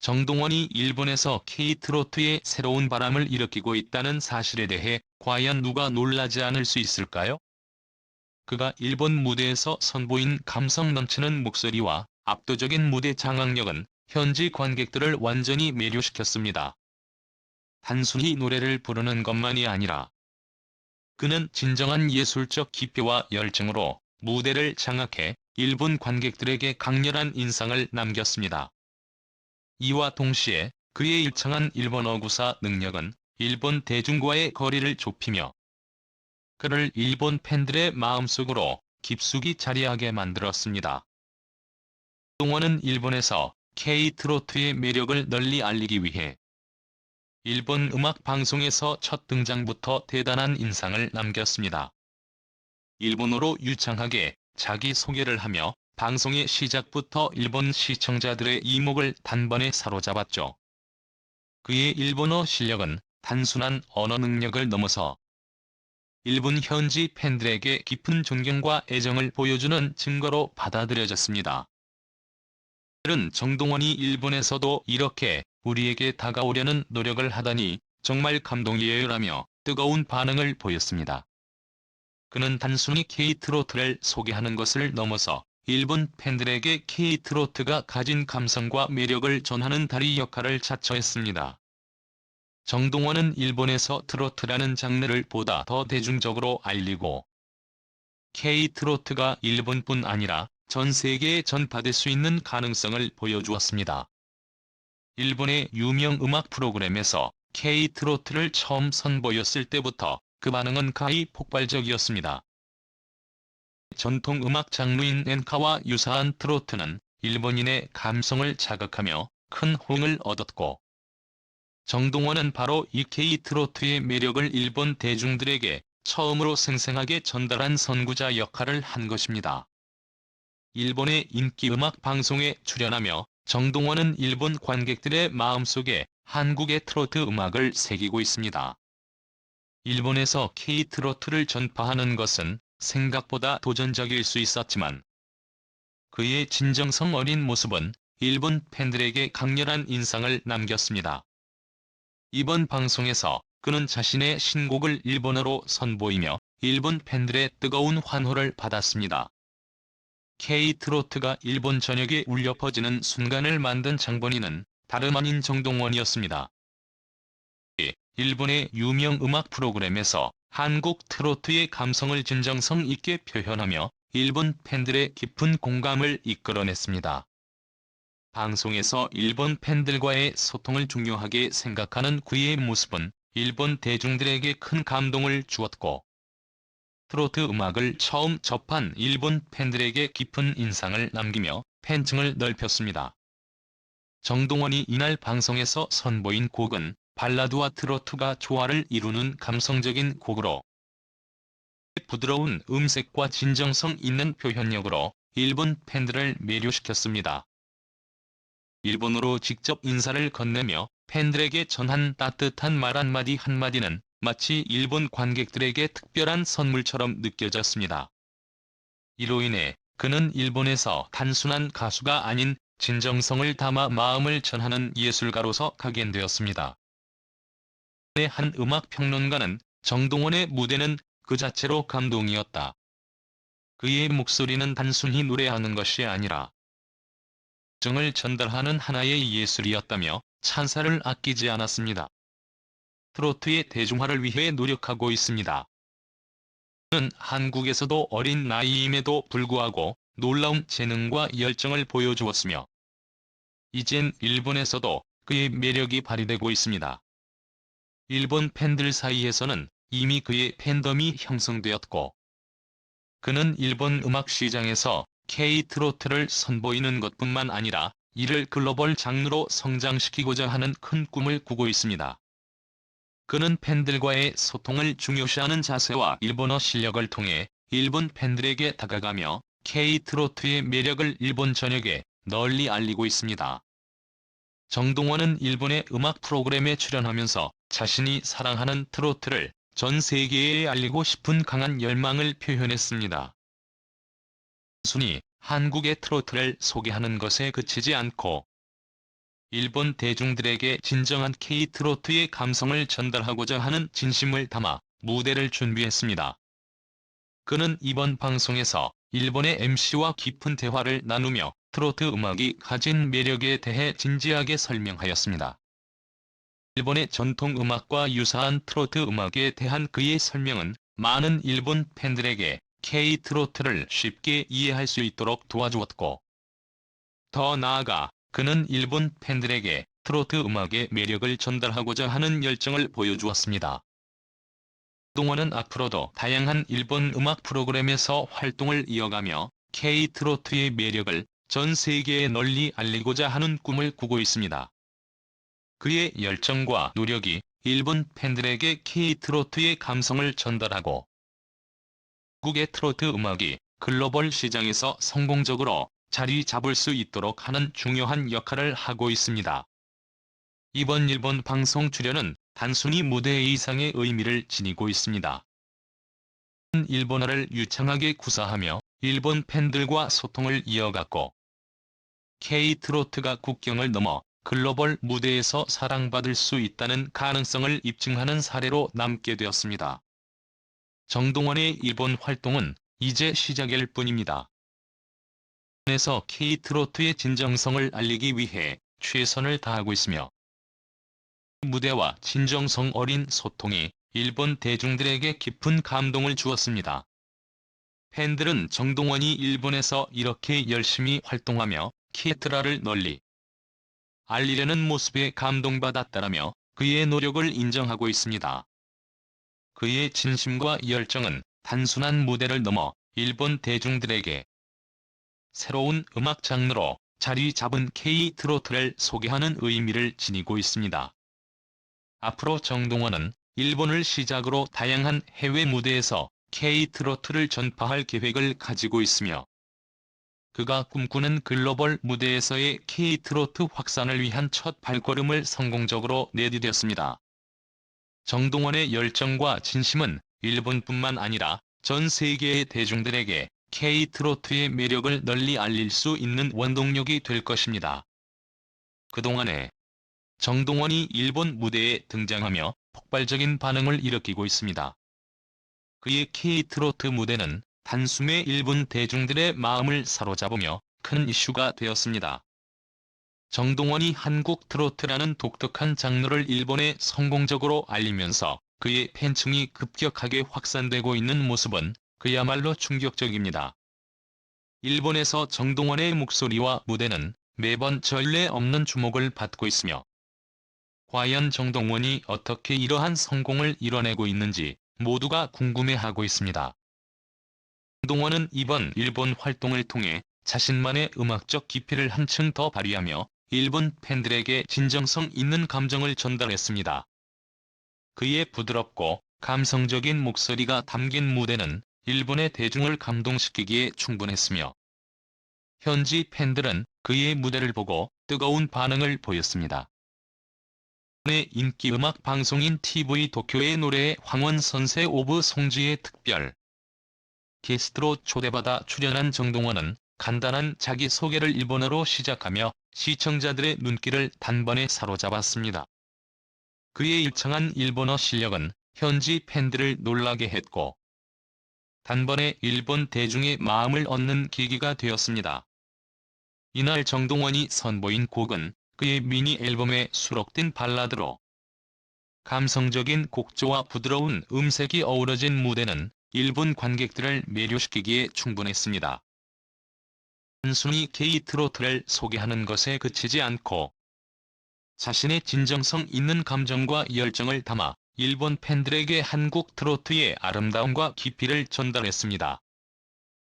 정동원이 일본에서 K-트로트에 새로운 바람을 일으키고 있다는 사실에 대해 과연 누가 놀라지 않을 수 있을까요? 그가 일본 무대에서 선보인 감성 넘치는 목소리와 압도적인 무대 장악력은 현지 관객들을 완전히 매료시켰습니다. 단순히 노래를 부르는 것만이 아니라 그는 진정한 예술적 기표와 열정으로 무대를 장악해 일본 관객들에게 강렬한 인상을 남겼습니다. 이와 동시에 그의 일창한 일본어 구사 능력은 일본 대중과의 거리를 좁히며 그를 일본 팬들의 마음속으로 깊숙이 자리하게 만들었습니다. 동원은 일본에서 K-트로트의 매력을 널리 알리기 위해 일본 음악 방송에서 첫 등장부터 대단한 인상을 남겼습니다. 일본어로 유창하게 자기 소개를 하며 방송의 시작부터 일본 시청자들의 이목을 단번에 사로잡았죠. 그의 일본어 실력은 단순한 언어 능력을 넘어서 일본 현지 팬들에게 깊은 존경과 애정을 보여주는 증거로 받아들여졌습니다. 팬들은 정동원이 일본에서도 이렇게 우리에게 다가오려는 노력을 하다니 정말 감동이에요라며 뜨거운 반응을 보였습니다. 그는 단순히 K-트로트를 소개하는 것을 넘어서 일본 팬들에게 K-트로트가 가진 감성과 매력을 전하는 다리 역할을 자처했습니다. 정동원은 일본에서 트로트라는 장르를 보다 더 대중적으로 알리고 K-트로트가 일본뿐 아니라 전 세계에 전파될 수 있는 가능성을 보여주었습니다. 일본의 유명 음악 프로그램에서 K-트로트를 처음 선보였을 때부터 그 반응은 가히 폭발적이었습니다. 전통 음악 장르인 엔카와 유사한 트로트는 일본인의 감성을 자극하며 큰 호응을 얻었고 정동원은 바로 이 K-트로트의 매력을 일본 대중들에게 처음으로 생생하게 전달한 선구자 역할을 한 것입니다. 일본의 인기 음악 방송에 출연하며 정동원은 일본 관객들의 마음속에 한국의 트로트 음악을 새기고 있습니다. 일본에서 K-트로트를 전파하는 것은 생각보다 도전적일 수 있었지만 그의 진정성 어린 모습은 일본 팬들에게 강렬한 인상을 남겼습니다. 이번 방송에서 그는 자신의 신곡을 일본어로 선보이며 일본 팬들의 뜨거운 환호를 받았습니다. K-트로트가 일본 전역에 울려 퍼지는 순간을 만든 장본인은 다름 아닌 정동원이었습니다. 일본의 유명 음악 프로그램에서 한국 트로트의 감성을 진정성 있게 표현하며 일본 팬들의 깊은 공감을 이끌어냈습니다. 방송에서 일본 팬들과의 소통을 중요하게 생각하는 그의 모습은 일본 대중들에게 큰 감동을 주었고 트로트 음악을 처음 접한 일본 팬들에게 깊은 인상을 남기며 팬층을 넓혔습니다. 정동원이 이날 방송에서 선보인 곡은 발라드와 트로트가 조화를 이루는 감성적인 곡으로 부드러운 음색과 진정성 있는 표현력으로 일본 팬들을 매료시켰습니다. 일본어로 직접 인사를 건네며 팬들에게 전한 따뜻한 말 한마디 한마디는 마치 일본 관객들에게 특별한 선물처럼 느껴졌습니다. 이로 인해 그는 일본에서 단순한 가수가 아닌 진정성을 담아 마음을 전하는 예술가로서 각인되었습니다. 한 음악평론가는 정동원의 무대는 그 자체로 감동이었다. 그의 목소리는 단순히 노래하는 것이 아니라 정을 전달하는 하나의 예술이었다며 찬사를 아끼지 않았습니다. 트로트의 대중화를 위해 노력하고 있습니다. 그는 한국에서도 어린 나이임에도 불구하고 놀라운 재능과 열정을 보여주었으며 이젠 일본에서도 그의 매력이 발휘되고 있습니다. 일본 팬들 사이에서는 이미 그의 팬덤이 형성되었고 그는 일본 음악 시장에서 K-트로트를 선보이는 것뿐만 아니라 이를 글로벌 장르로 성장시키고자 하는 큰 꿈을 꾸고 있습니다. 그는 팬들과의 소통을 중요시하는 자세와 일본어 실력을 통해 일본 팬들에게 다가가며 K-트로트의 매력을 일본 전역에 널리 알리고 있습니다. 정동원은 일본의 음악 프로그램에 출연하면서 자신이 사랑하는 트로트를 전 세계에 알리고 싶은 강한 열망을 표현했습니다. 단순히 한국의 트로트를 소개하는 것에 그치지 않고 일본 대중들에게 진정한 K-트로트의 감성을 전달하고자 하는 진심을 담아 무대를 준비했습니다. 그는 이번 방송에서 일본의 MC와 깊은 대화를 나누며 트로트 음악이 가진 매력에 대해 진지하게 설명하였습니다. 일본의 전통 음악과 유사한 트로트 음악에 대한 그의 설명은 많은 일본 팬들에게 K-트로트를 쉽게 이해할 수 있도록 도와주었고, 더 나아가 그는 일본 팬들에게 트로트 음악의 매력을 전달하고자 하는 열정을 보여주었습니다. 동원은 앞으로도 다양한 일본 음악 프로그램에서 활동을 이어가며 K-트로트의 매력을 전 세계에 널리 알리고자 하는 꿈을 꾸고 있습니다. 그의 열정과 노력이 일본 팬들에게 K-트로트의 감성을 전달하고 한국의 트로트 음악이 글로벌 시장에서 성공적으로 자리 잡을 수 있도록 하는 중요한 역할을 하고 있습니다. 이번 일본 방송 출연은 단순히 무대 이상의 의미를 지니고 있습니다. 일본어를 유창하게 구사하며 일본 팬들과 소통을 이어갔고, K-트로트가 국경을 넘어 글로벌 무대에서 사랑받을 수 있다는 가능성을 입증하는 사례로 남게 되었습니다. 정동원의 일본 활동은 이제 시작일 뿐입니다. 일본에서 K-트로트의 진정성을 알리기 위해 최선을 다하고 있으며, 무대와 진정성 어린 소통이 일본 대중들에게 깊은 감동을 주었습니다. 팬들은 정동원이 일본에서 이렇게 열심히 활동하며 K-트로트를 널리 알리려는 모습에 감동받았다라며 그의 노력을 인정하고 있습니다. 그의 진심과 열정은 단순한 무대를 넘어 일본 대중들에게 새로운 음악 장르로 자리 잡은 K-트로트를 소개하는 의미를 지니고 있습니다. 앞으로 정동원은 일본을 시작으로 다양한 해외 무대에서 K-트로트를 전파할 계획을 가지고 있으며, 그가 꿈꾸는 글로벌 무대에서의 K-트로트 확산을 위한 첫 발걸음을 성공적으로 내디뎠습니다. 정동원의 열정과 진심은 일본뿐만 아니라 전 세계의 대중들에게 K-트로트의 매력을 널리 알릴 수 있는 원동력이 될 것입니다. 그동안에 정동원이 일본 무대에 등장하며 폭발적인 반응을 일으키고 있습니다. 그의 K-트로트 무대는 단숨에 일본 대중들의 마음을 사로잡으며 큰 이슈가 되었습니다. 정동원이 한국 트로트라는 독특한 장르를 일본에 성공적으로 알리면서 그의 팬층이 급격하게 확산되고 있는 모습은 그야말로 충격적입니다. 일본에서 정동원의 목소리와 무대는 매번 전례 없는 주목을 받고 있으며, 과연 정동원이 어떻게 이러한 성공을 이뤄내고 있는지 모두가 궁금해하고 있습니다. 정동원은 이번 일본 활동을 통해 자신만의 음악적 깊이를 한층 더 발휘하며 일본 팬들에게 진정성 있는 감정을 전달했습니다. 그의 부드럽고 감성적인 목소리가 담긴 무대는 일본의 대중을 감동시키기에 충분했으며, 현지 팬들은 그의 무대를 보고 뜨거운 반응을 보였습니다. 일본의 인기 음악 방송인 TV 도쿄의 노래에 황원 선생 오브 송지의 특별 게스트로 초대받아 출연한 정동원은 간단한 자기소개를 일본어로 시작하며 시청자들의 눈길을 단번에 사로잡았습니다. 그의 일창한 일본어 실력은 현지 팬들을 놀라게 했고, 단번에 일본 대중의 마음을 얻는 계기가 되었습니다. 이날 정동원이 선보인 곡은 그의 미니 앨범에 수록된 발라드로, 감성적인 곡조와 부드러운 음색이 어우러진 무대는 일본 관객들을 매료시키기에 충분했습니다. 단순히 K-트로트를 소개하는 것에 그치지 않고 자신의 진정성 있는 감정과 열정을 담아 일본 팬들에게 한국 트로트의 아름다움과 깊이를 전달했습니다.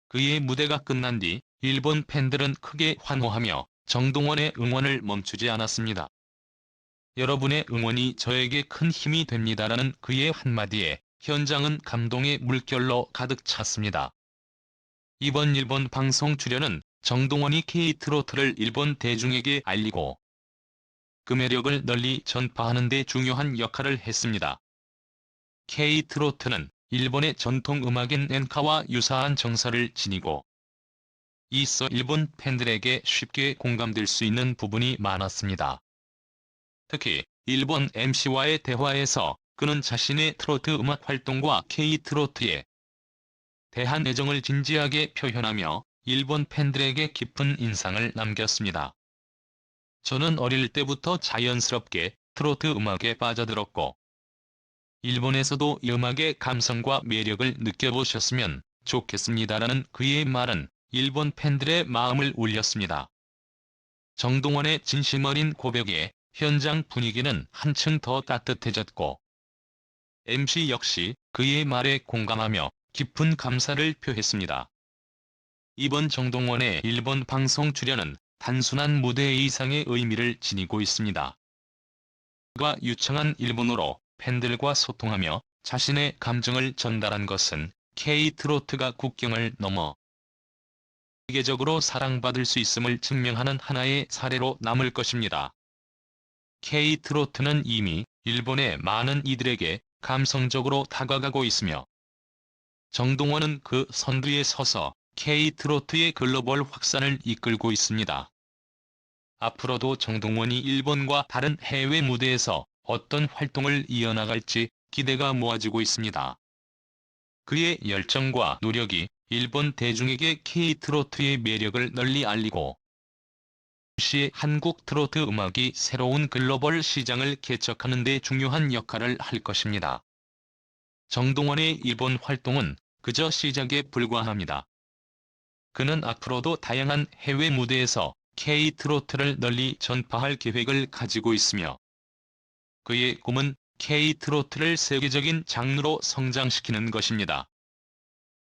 그의 무대가 끝난 뒤 일본 팬들은 크게 환호하며 정동원의 응원을 멈추지 않았습니다. 여러분의 응원이 저에게 큰 힘이 됩니다라는 그의 한마디에 현장은 감동의 물결로 가득 찼습니다. 이번 일본 방송 출연은 정동원이 K-트로트를 일본 대중에게 알리고 그 매력을 널리 전파하는 데 중요한 역할을 했습니다. K-트로트는 일본의 전통 음악인 엔카와 유사한 정서를 지니고 있어 일본 팬들에게 쉽게 공감될 수 있는 부분이 많았습니다. 특히 일본 MC와의 대화에서 그는 자신의 트로트 음악 활동과 K-트로트에 대한 애정을 진지하게 표현하며 일본 팬들에게 깊은 인상을 남겼습니다. 저는 어릴 때부터 자연스럽게 트로트 음악에 빠져들었고 일본에서도 이 음악의 감성과 매력을 느껴보셨으면 좋겠습니다라는 그의 말은 일본 팬들의 마음을 울렸습니다. 정동원의 진심 어린 고백에 현장 분위기는 한층 더 따뜻해졌고 MC 역시 그의 말에 공감하며 깊은 감사를 표했습니다. 이번 정동원의 일본 방송 출연은 단순한 무대 이상의 의미를 지니고 있습니다. 그가 유창한 일본어로 팬들과 소통하며 자신의 감정을 전달한 것은 K-트로트가 국경을 넘어 세계적으로 사랑받을 수 있음을 증명하는 하나의 사례로 남을 것입니다. K-트로트는 이미 일본의 많은 이들에게 감성적으로 다가가고 있으며 정동원은 그 선두에 서서 K-트로트의 글로벌 확산을 이끌고 있습니다. 앞으로도 정동원이 일본과 다른 해외 무대에서 어떤 활동을 이어나갈지 기대가 모아지고 있습니다. 그의 열정과 노력이 일본 대중에게 K-트로트의 매력을 널리 알리고 동시에 한국 트로트 음악이 새로운 글로벌 시장을 개척하는 데 중요한 역할을 할 것입니다. 정동원의 일본 활동은 그저 시작에 불과합니다. 그는 앞으로도 다양한 해외 무대에서 K-트로트를 널리 전파할 계획을 가지고 있으며 그의 꿈은 K-트로트를 세계적인 장르로 성장시키는 것입니다.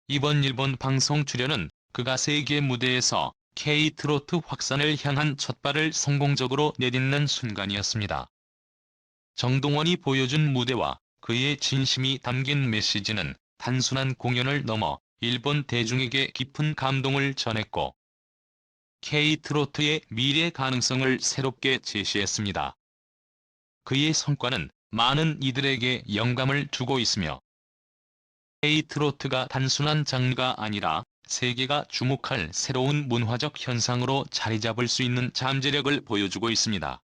이번 일본 방송 출연은 그가 세계 무대에서 K-트로트 확산을 향한 첫발을 성공적으로 내딛는 순간이었습니다. 정동원이 보여준 무대와 그의 진심이 담긴 메시지는 단순한 공연을 넘어 일본 대중에게 깊은 감동을 전했고 K-트로트의 미래 가능성을 새롭게 제시했습니다. 그의 성과는 많은 이들에게 영감을 주고 있으며 K-트로트가 단순한 장르가 아니라 세계가 주목할 새로운 문화적 현상으로 자리 잡을 수 있는 잠재력을 보여주고 있습니다.